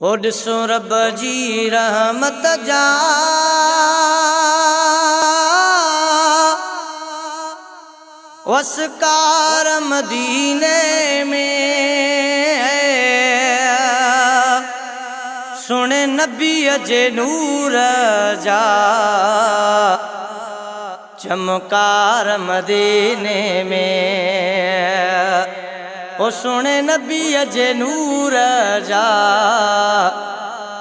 हो ॾिसो रब जी रहमत जा वसकार मदीने में सुने नबी जे नूर जा चमकार मदीने में ओ सुने नबी जे नूर जा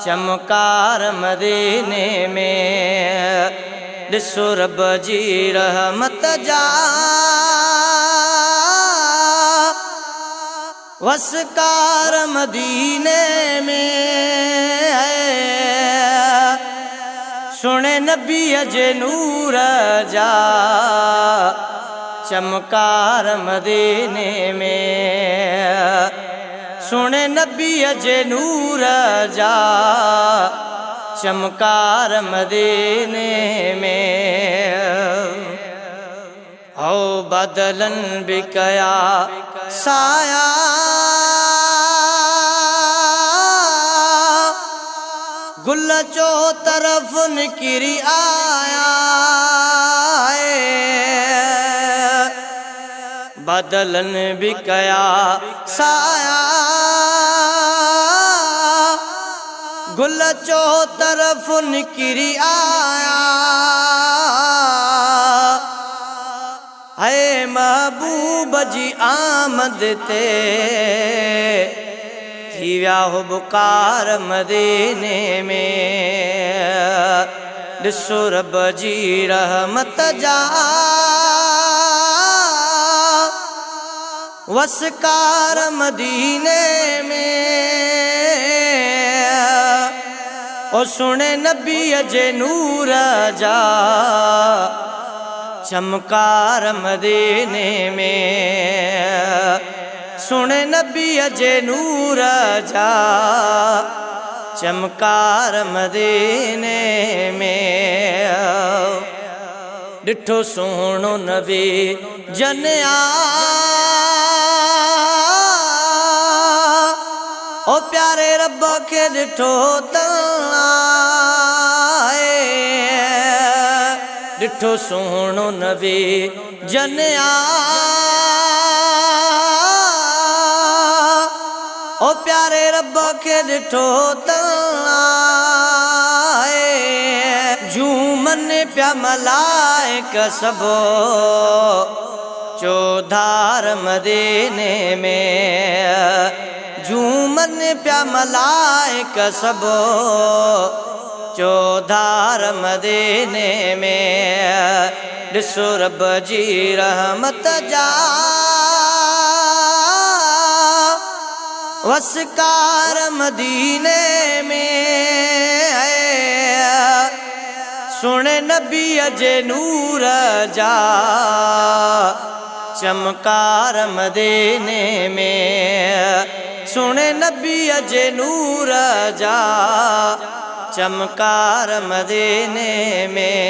चमकार मदीने में ॾिसो रब जी रहमत जा वसकार मदीने में सुने नबी जे नूर जा चमकार मदीने में सुने नबी जे नूर जा चमकार मदीने में हो बदलन भी कया साया गुल चो तरफ निकिरी आया बदलन भी कया साया गुल चो तरफ निकिरी आया है महबूब जी आमद ते थी विया हो बुकार मदीने में ॾिसो रब जी रहमत जा वसकार मदीने में ओ सुने नबी जे नूर जा चमकार मदीने में सुने नबी जे नूर जा चमकार मदीने में डिठो सोहणो नबी जनिया ओ प्यारे रब के डिठो डिठो सोहणो नबी जनिया ओ प्यारे रब के डिठो झूमन प्या मलाइक सबो चौधार मदीने में झूमन प्या मलाइक सबो चौधार मदीने में ॾिसो रब जी रहमत जा वसकार मदीने में सुने नबी जे नूर जा चमकार मदीने में सुने नबी जे नूर जा चमकार मदीने में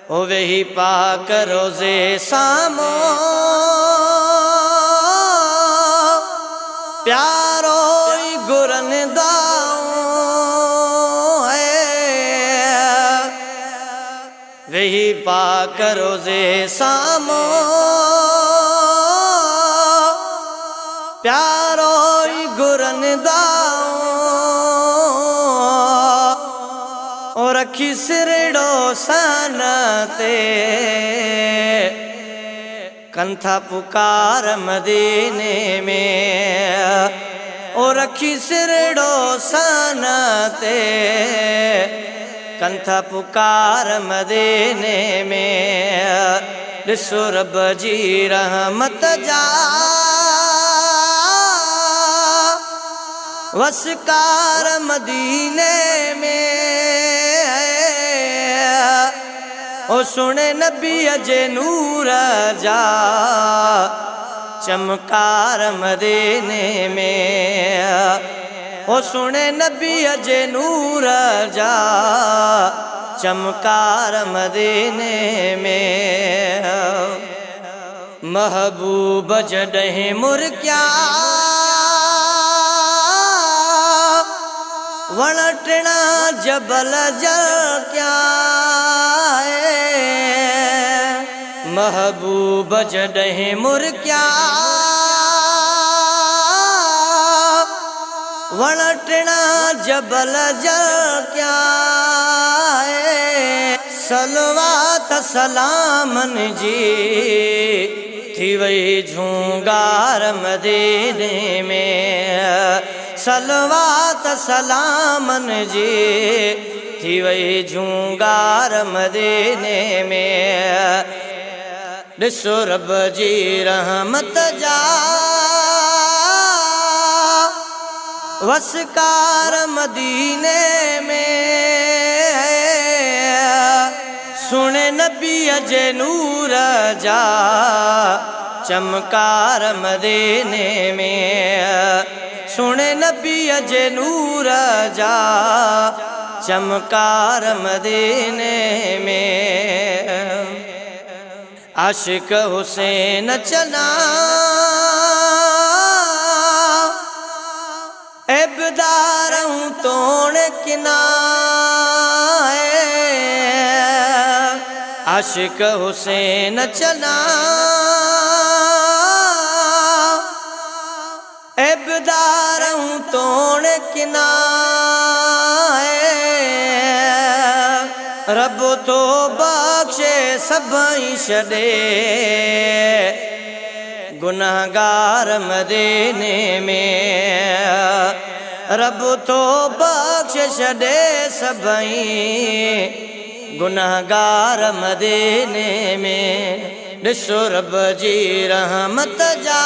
हो वही पाक रोजे सामो प्यारो गुरन दाओ वही पाक रोजे सामो प्यारो गुरन दाओ और रखी सिरड़ो सनते कंथा पुकार मदीने में और रखी सिरड़ो सनते कंथा पुकार मदीने में ॾिसो रब जी रहमत जा वसकार मदीने में ओ सुने नबी जे नूर जा चमकार मदीने में ओ सुने नबी जे नूर जा चमकार मदीने में महबूब जॾहिं मुर्किया वण टिणा जबल जल क्या महबूब जॾहिं मुर क्या वण टिणा जबल जल क्या सलवात सलामन जी थी वही झूंगार मदीने में सलवात सलामन जी थी वही झूंगार मदीने में ॾिसो रब जी रहमत जा वसकार मदीने में सुने नबी जे नूर जा चमकार मदीने में सुने नबी जे नूर जा चमकार मदीने में आशिक हुसैन चना एबदार तोड़ किना आशिक हुसैन चना एबदार तोड़ किना रब तो बख्शे सभई छॾे गुनाहगार मदीने में रब तो बख्श छॾे सभई गुनाहगार मदीने में ॾिसो रब जी रहमत जा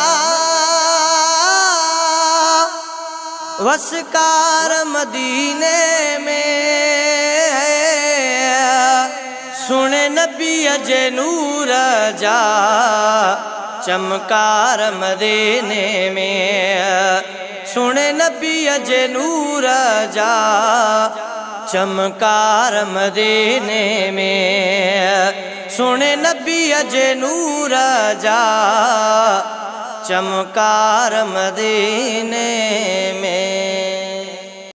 वसकार मदीने में सुने नबी जे नूर जा चमकार मदीने में सुने नबी जे नूर जा चमकार मदीने में सुने नबी जे नूर जा चमकार मदीने में।